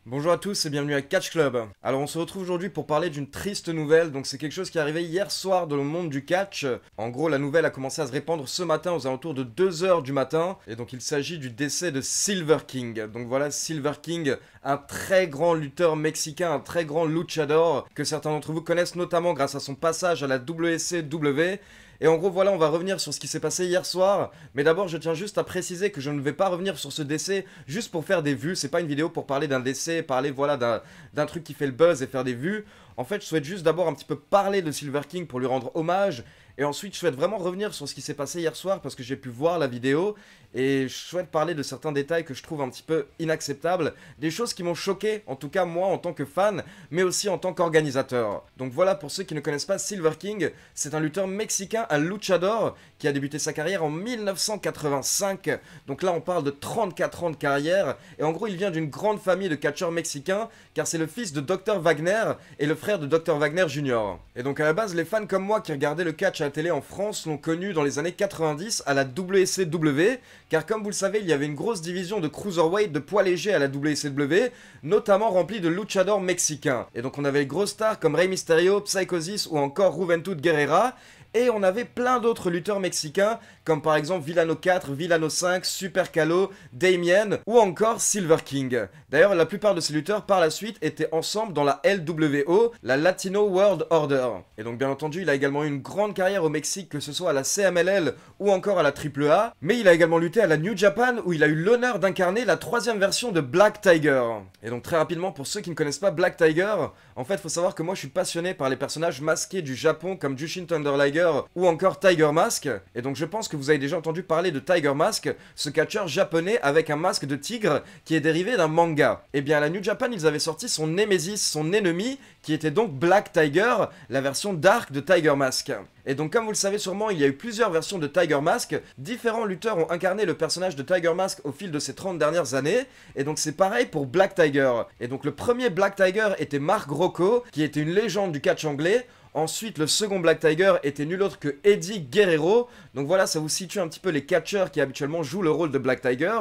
Bonjour à tous et bienvenue à Catch Club. Alors on se retrouve aujourd'hui pour parler d'une triste nouvelle, donc c'est quelque chose qui est arrivé hier soir dans le monde du catch. En gros la nouvelle a commencé à se répandre ce matin aux alentours de 2 h du matin, et donc il s'agit du décès de Silver King. Donc voilà, Silver King, un très grand lutteur mexicain, un très grand luchador, que certains d'entre vous connaissent notamment grâce à son passage à la WCW. Et en gros voilà, on va revenir sur ce qui s'est passé hier soir, mais d'abord je tiens juste à préciser que je ne vais pas revenir sur ce décès juste pour faire des vues, c'est pas une vidéo pour parler d'un décès, parler voilà d'un truc qui fait le buzz et faire des vues. En fait je souhaite juste d'abord un petit peu parler de Silver King pour lui rendre hommage, et ensuite je souhaite vraiment revenir sur ce qui s'est passé hier soir parce que j'ai pu voir la vidéo, et je souhaite parler de certains détails que je trouve un petit peu inacceptables, des choses qui m'ont choqué, en tout cas moi en tant que fan, mais aussi en tant qu'organisateur. Donc voilà, pour ceux qui ne connaissent pas Silver King, c'est un lutteur mexicain, un luchador, qui a débuté sa carrière en 1985, donc là on parle de 34 ans de carrière, et en gros il vient d'une grande famille de catcheurs mexicains, car c'est le fils de Dr Wagner et le frère de Dr Wagner Jr. Et donc à la base, les fans comme moi qui regardaient le catch à la télé en France l'ont connu dans les années 90 à la WCW, car comme vous le savez, il y avait une grosse division de cruiserweight, de poids légers à la WCW, notamment remplie de luchadors mexicains. Et donc on avait les grosses stars comme Rey Mysterio, Psychosis ou encore Juventud Guerrera, et on avait plein d'autres lutteurs mexicains, comme par exemple Villano 4, Villano 5, Super Calo, Damien, ou encore Silver King. D'ailleurs, la plupart de ces lutteurs par la suite étaient ensemble dans la LWO, la Latino World Order. Et donc bien entendu, il a également eu une grande carrière au Mexique, que ce soit à la CMLL ou encore à la AAA, mais il a également lutté à la New Japan, où il a eu l'honneur d'incarner la troisième version de Black Tiger. Et donc très rapidement, pour ceux qui ne connaissent pas Black Tiger, en fait, il faut savoir que moi je suis passionné par les personnages masqués du Japon, comme Jushin Thunder Liger ou encore Tiger Mask, et donc je pense que vous avez déjà entendu parler de Tiger Mask, ce catcheur japonais avec un masque de tigre qui est dérivé d'un manga. Et bien à la New Japan, ils avaient sorti son némésis, son ennemi, qui était donc Black Tiger, la version dark de Tiger Mask. Et donc comme vous le savez sûrement, il y a eu plusieurs versions de Tiger Mask, différents lutteurs ont incarné le personnage de Tiger Mask au fil de ces 30 dernières années, et donc c'est pareil pour Black Tiger. Et donc le premier Black Tiger était Mark Rocco, qui était une légende du catch anglais. Ensuite, le second Black Tiger était nul autre que Eddie Guerrero. Donc voilà, ça vous situe un petit peu les catcheurs qui habituellement jouent le rôle de Black Tiger.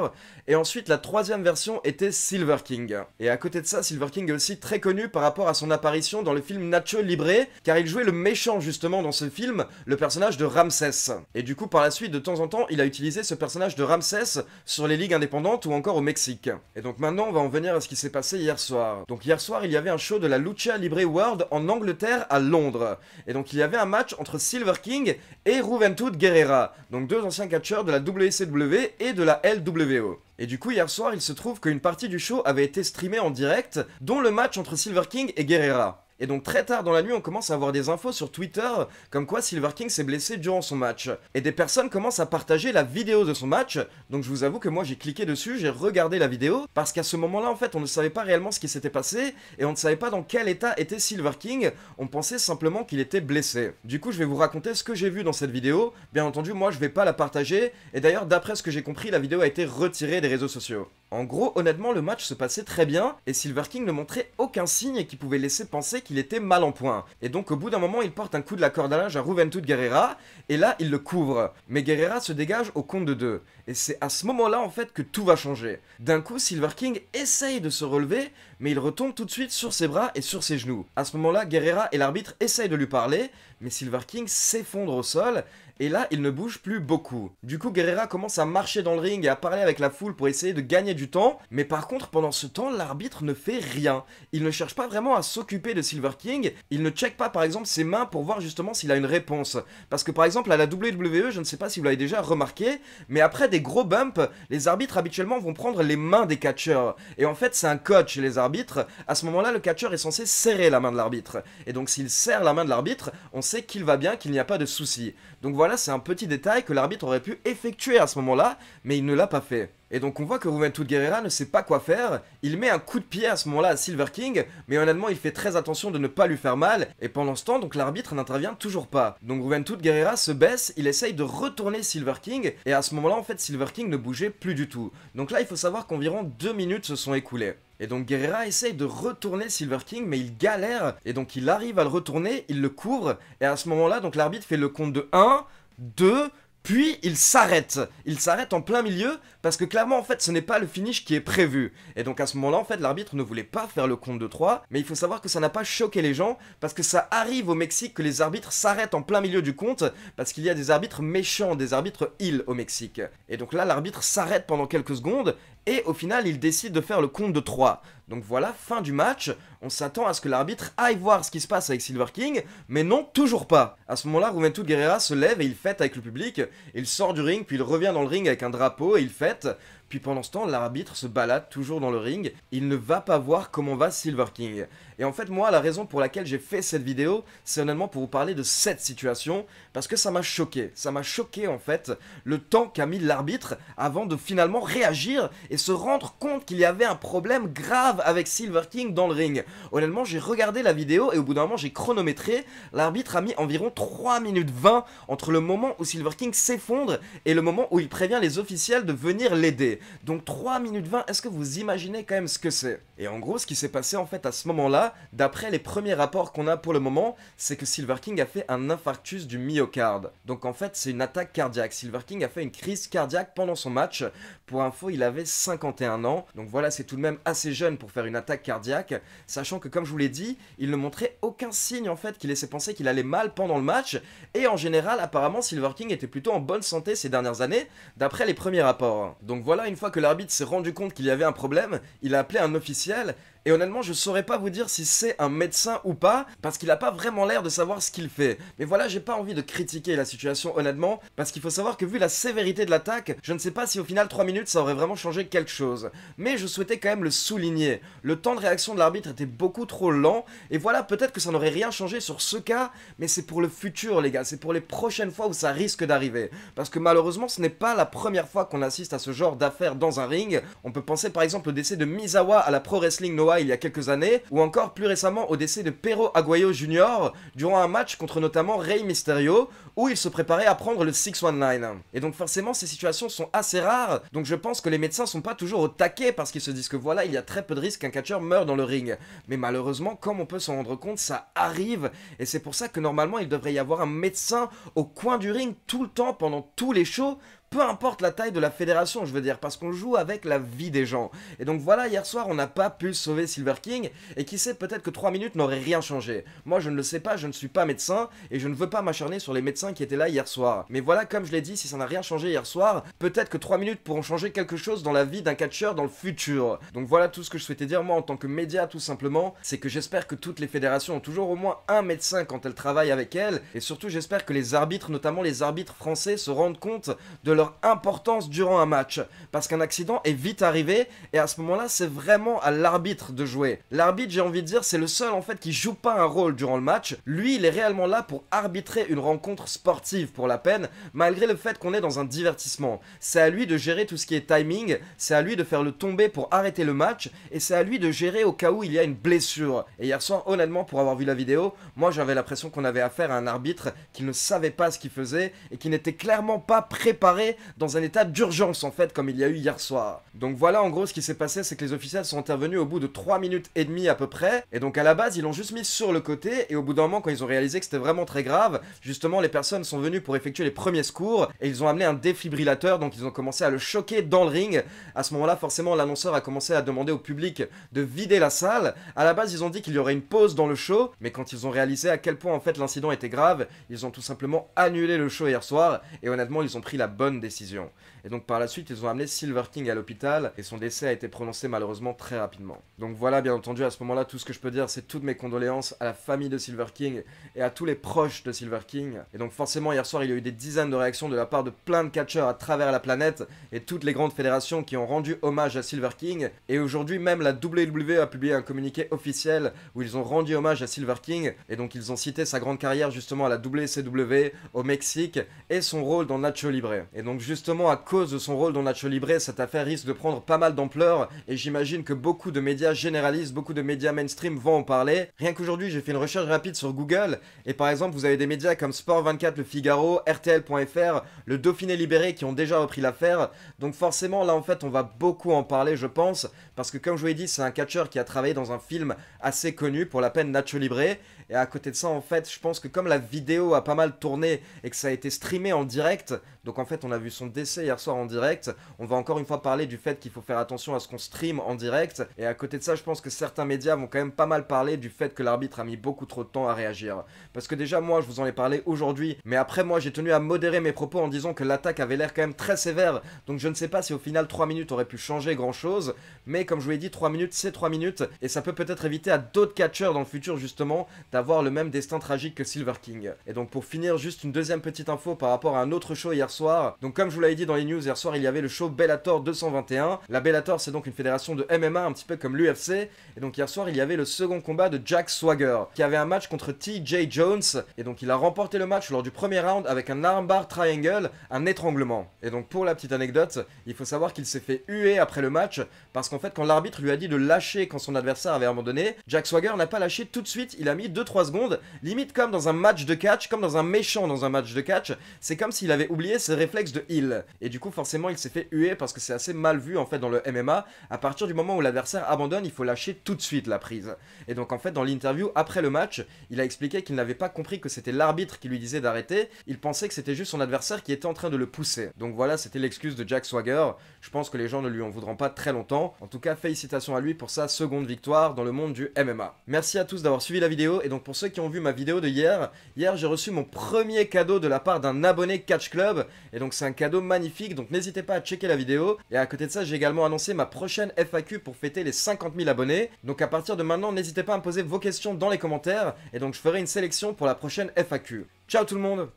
Et ensuite, la troisième version était Silver King. Et à côté de ça, Silver King est aussi très connu par rapport à son apparition dans le film Nacho Libre, car il jouait le méchant justement dans ce film, le personnage de Ramsès. Et du coup, par la suite, de temps en temps, il a utilisé ce personnage de Ramsès sur les ligues indépendantes ou encore au Mexique. Et donc maintenant, on va en venir à ce qui s'est passé hier soir. Donc hier soir, il y avait un show de la Lucha Libre World en Angleterre, à Londres. Et donc il y avait un match entre Silver King et Juventud Guerrera, donc deux anciens catcheurs de la WCW et de la LWO. Et du coup hier soir il se trouve qu'une partie du show avait été streamée en direct, dont le match entre Silver King et Guerrera. Et donc très tard dans la nuit, on commence à avoir des infos sur Twitter comme quoi Silver King s'est blessé durant son match. Et des personnes commencent à partager la vidéo de son match, donc je vous avoue que moi j'ai cliqué dessus, j'ai regardé la vidéo, parce qu'à ce moment-là en fait on ne savait pas réellement ce qui s'était passé, et on ne savait pas dans quel état était Silver King, on pensait simplement qu'il était blessé. Du coup je vais vous raconter ce que j'ai vu dans cette vidéo, bien entendu moi je vais pas la partager, et d'ailleurs d'après ce que j'ai compris, la vidéo a été retirée des réseaux sociaux. En gros, honnêtement, le match se passait très bien, et Silver King ne montrait aucun signe qui pouvait laisser penser qu'il était mal en point. Et donc au bout d'un moment, il porte un coup de la corde à linge à Juventud Guerrera, et là, il le couvre. Mais Guerrera se dégage au compte de 2. Et c'est à ce moment-là, en fait, que tout va changer. D'un coup, Silver King essaye de se relever, mais il retombe tout de suite sur ses bras et sur ses genoux. À ce moment-là, Guerrera et l'arbitre essayent de lui parler, mais Silver King s'effondre au sol, et là, il ne bouge plus beaucoup. Du coup, Guerrera commence à marcher dans le ring et à parler avec la foule pour essayer de gagner du temps, mais par contre, pendant ce temps, l'arbitre ne fait rien. Il ne cherche pas vraiment à s'occuper de Silver King, il ne check pas par exemple ses mains pour voir justement s'il a une réponse. Parce que par exemple, à la WWE, je ne sais pas si vous l'avez déjà remarqué, mais après des gros bumps, les arbitres habituellement vont prendre les mains des catcheurs. Et en fait, c'est un code chez les arbitres. À ce moment-là, le catcheur est censé serrer la main de l'arbitre. Et donc, s'il serre la main de l'arbitre, on sait qu'il va bien, qu'il n'y a pas de souci. Donc voilà, c'est un petit détail que l'arbitre aurait pu effectuer à ce moment-là, mais il ne l'a pas fait. Et donc on voit que Juventud Guerrera ne sait pas quoi faire, il met un coup de pied à ce moment-là à Silver King, mais honnêtement il fait très attention de ne pas lui faire mal, et pendant ce temps donc l'arbitre n'intervient toujours pas. Donc Juventud Guerrera se baisse, il essaye de retourner Silver King, et à ce moment-là en fait Silver King ne bougeait plus du tout. Donc là il faut savoir qu'environ 2 minutes se sont écoulées. Et donc Guerrera essaye de retourner Silver King, mais il galère, et donc il arrive à le retourner, il le couvre, et à ce moment-là donc l'arbitre fait le compte de 1, 2, puis il s'arrête. Il s'arrête en plein milieu parce que clairement en fait ce n'est pas le finish qui est prévu. Et donc à ce moment-là en fait l'arbitre ne voulait pas faire le compte de 3, mais il faut savoir que ça n'a pas choqué les gens parce que ça arrive au Mexique que les arbitres s'arrêtent en plein milieu du compte parce qu'il y a des arbitres méchants, des arbitres heal au Mexique. Et donc là l'arbitre s'arrête pendant quelques secondes et au final il décide de faire le compte de 3. Donc voilà, fin du match, on s'attend à ce que l'arbitre aille voir ce qui se passe avec Silver King, mais non, toujours pas. À ce moment-là, Juventud Guerrera se lève et il fête avec le public, il sort du ring, puis il revient dans le ring avec un drapeau et il fête. Puis pendant ce temps, l'arbitre se balade toujours dans le ring, il ne va pas voir comment va Silver King. Et en fait, moi, la raison pour laquelle j'ai fait cette vidéo, c'est honnêtement pour vous parler de cette situation, parce que ça m'a choqué. Ça m'a choqué, en fait, le temps qu'a mis l'arbitre avant de finalement réagir et se rendre compte qu'il y avait un problème grave avec Silver King dans le ring. Honnêtement, j'ai regardé la vidéo et au bout d'un moment, j'ai chronométré. L'arbitre a mis environ 3 minutes 20 entre le moment où Silver King s'effondre et le moment où il prévient les officiels de venir l'aider. Donc 3 minutes 20, est-ce que vous imaginez quand même ce que c'est? Et en gros, ce qui s'est passé en fait à ce moment-là, d'après les premiers rapports qu'on a pour le moment, c'est que Silver King a fait un infarctus du myocarde. Donc en fait, c'est une attaque cardiaque. Silver King a fait une crise cardiaque pendant son match. Pour info, il avait 51 ans. Donc voilà, c'est tout de même assez jeune pour faire une attaque cardiaque, sachant que comme je vous l'ai dit, il ne montrait aucun signe en fait qui laissait penser qu'il allait mal pendant le match. Et en général, apparemment, Silver King était plutôt en bonne santé ces dernières années, d'après les premiers rapports. Donc voilà, une fois que l'arbitre s'est rendu compte qu'il y avait un problème, il a appelé un officiel. Et honnêtement, je saurais pas vous dire si c'est un médecin ou pas, parce qu'il a pas vraiment l'air de savoir ce qu'il fait. Mais voilà, j'ai pas envie de critiquer la situation honnêtement, parce qu'il faut savoir que vu la sévérité de l'attaque, je ne sais pas si au final 3 minutes ça aurait vraiment changé quelque chose. Mais je souhaitais quand même le souligner. Le temps de réaction de l'arbitre était beaucoup trop lent, et voilà, peut-être que ça n'aurait rien changé sur ce cas, mais c'est pour le futur les gars, c'est pour les prochaines fois où ça risque d'arriver. Parce que malheureusement, ce n'est pas la première fois qu'on assiste à ce genre d'affaires dans un ring. On peut penser par exemple au décès de Misawa à la Pro Wrestling Noah il y a quelques années, ou encore plus récemment au décès de Perro Aguayo Jr. durant un match contre notamment Rey Mysterio, où il se préparait à prendre le 619. Et donc forcément ces situations sont assez rares, donc je pense que les médecins sont pas toujours au taquet parce qu'ils se disent que voilà, il y a très peu de risques qu'un catcheur meure dans le ring. Mais malheureusement, comme on peut s'en rendre compte, ça arrive, et c'est pour ça que normalement il devrait y avoir un médecin au coin du ring tout le temps pendant tous les shows, peu importe la taille de la fédération, je veux dire, parce qu'on joue avec la vie des gens. Et donc voilà, hier soir, on n'a pas pu sauver Silver King, et qui sait, peut-être que 3 minutes n'auraient rien changé. Moi, je ne le sais pas, je ne suis pas médecin, et je ne veux pas m'acharner sur les médecins qui étaient là hier soir. Mais voilà, comme je l'ai dit, si ça n'a rien changé hier soir, peut-être que 3 minutes pourront changer quelque chose dans la vie d'un catcheur dans le futur. Donc voilà tout ce que je souhaitais dire, moi, en tant que média, tout simplement, c'est que j'espère que toutes les fédérations ont toujours au moins un médecin quand elles travaillent avec elles, et surtout, j'espère que les arbitres, notamment les arbitres français, se rendent compte de leur importance durant un match, parce qu'un accident est vite arrivé et à ce moment-là c'est vraiment à l'arbitre de jouer. L'arbitre, j'ai envie de dire, c'est le seul en fait qui joue pas un rôle durant le match. Lui, il est réellement là pour arbitrer une rencontre sportive pour la peine, malgré le fait qu'on est dans un divertissement. C'est à lui de gérer tout ce qui est timing, c'est à lui de faire le tomber pour arrêter le match, et c'est à lui de gérer au cas où il y a une blessure. Et hier soir, honnêtement, pour avoir vu la vidéo, moi j'avais l'impression qu'on avait affaire à un arbitre qui ne savait pas ce qu'il faisait et qui n'était clairement pas préparé dans un état d'urgence en fait, comme il y a eu hier soir. Donc voilà, en gros ce qui s'est passé, c'est que les officiels sont intervenus au bout de 3 minutes et demie à peu près, et donc à la base ils l'ont juste mis sur le côté, et au bout d'un moment quand ils ont réalisé que c'était vraiment très grave, justement les personnes sont venues pour effectuer les premiers secours, et ils ont amené un défibrillateur, donc ils ont commencé à le choquer dans le ring. À ce moment là forcément l'annonceur a commencé à demander au public de vider la salle. À la base ils ont dit qu'il y aurait une pause dans le show, mais quand ils ont réalisé à quel point en fait l'incident était grave, ils ont tout simplement annulé le show hier soir, et honnêtement ils ont pris la bonne décision. Et donc par la suite ils ont amené Silver King à l'hôpital et son décès a été prononcé malheureusement très rapidement. Donc voilà, bien entendu à ce moment là tout ce que je peux dire c'est toutes mes condoléances à la famille de Silver King et à tous les proches de Silver King. Et donc forcément hier soir il y a eu des dizaines de réactions de la part de plein de catcheurs à travers la planète et toutes les grandes fédérations qui ont rendu hommage à Silver King. Et aujourd'hui même la WWE a publié un communiqué officiel où ils ont rendu hommage à Silver King, et donc ils ont cité sa grande carrière justement à la WCW, au Mexique, et son rôle dans Nacho Libre. Et donc justement à cause de son rôle dans Nacho Libre, cette affaire risque de prendre pas mal d'ampleur et j'imagine que beaucoup de médias généralistes, beaucoup de médias mainstream vont en parler. Rien qu'aujourd'hui, j'ai fait une recherche rapide sur Google et par exemple, vous avez des médias comme Sport24, Le Figaro, RTL.fr, Le Dauphiné Libéré qui ont déjà repris l'affaire. Donc forcément, là en fait, on va beaucoup en parler, je pense, parce que comme je vous l'ai dit, c'est un catcheur qui a travaillé dans un film assez connu, pour la peine Nacho Libre. Et à côté de ça, en fait, je pense que comme la vidéo a pas mal tourné et que ça a été streamé en direct, donc en fait on a vu son décès hier soir en direct, on va encore une fois parler du fait qu'il faut faire attention à ce qu'on stream en direct. Et à côté de ça, je pense que certains médias vont quand même pas mal parler du fait que l'arbitre a mis beaucoup trop de temps à réagir. Parce que déjà moi je vous en ai parlé aujourd'hui, mais après moi j'ai tenu à modérer mes propos en disant que l'attaque avait l'air quand même très sévère. Donc je ne sais pas si au final 3 minutes auraient pu changer grand chose, mais comme je vous l'ai dit, 3 minutes c'est 3 minutes, et ça peut peut-être éviter à d'autres catcheurs dans le futur justement d'avoir le même destin tragique que Silver King. Et donc pour finir, juste une deuxième petite info par rapport à un autre show hier soir. Donc comme je vous l'avais dit dans les news, hier soir il y avait le show Bellator 221. La Bellator c'est donc une fédération de MMA un petit peu comme l'UFC. Et donc hier soir il y avait le second combat de Jack Swagger qui avait un match contre TJ Jones. Et donc il a remporté le match lors du premier round avec un armbar triangle, un étranglement. Et donc pour la petite anecdote, il faut savoir qu'il s'est fait huer après le match parce qu'en fait quand l'arbitre lui a dit de lâcher quand son adversaire avait abandonné, Jack Swagger n'a pas lâché tout de suite, il a mis 2-3 secondes, limite comme dans un match de catch, comme dans un méchant dans un match de catch. C'est comme s'il avait oublié ses réflexes de heel. Et du coup forcément il s'est fait huer parce que c'est assez mal vu en fait dans le MMA. À partir du moment où l'adversaire abandonne, il faut lâcher tout de suite la prise. Et donc en fait dans l'interview après le match, il a expliqué qu'il n'avait pas compris que c'était l'arbitre qui lui disait d'arrêter, il pensait que c'était juste son adversaire qui était en train de le pousser. Donc voilà, c'était l'excuse de Jack Swagger. Je pense que les gens ne lui en voudront pas très longtemps. En tout cas, félicitations à lui pour sa seconde victoire dans le monde du MMA. Merci à tous d'avoir suivi la vidéo, et donc pour ceux qui ont vu ma vidéo de hier j'ai reçu mon premier cadeau de la part d'un abonné Catch Club, et donc c'est un cadeau magnifique, donc n'hésitez pas à checker la vidéo. Et à côté de ça, j'ai également annoncé ma prochaine FAQ pour fêter les 50 000 abonnés, donc à partir de maintenant, n'hésitez pas à me poser vos questions dans les commentaires, et donc je ferai une sélection pour la prochaine FAQ. Ciao tout le monde!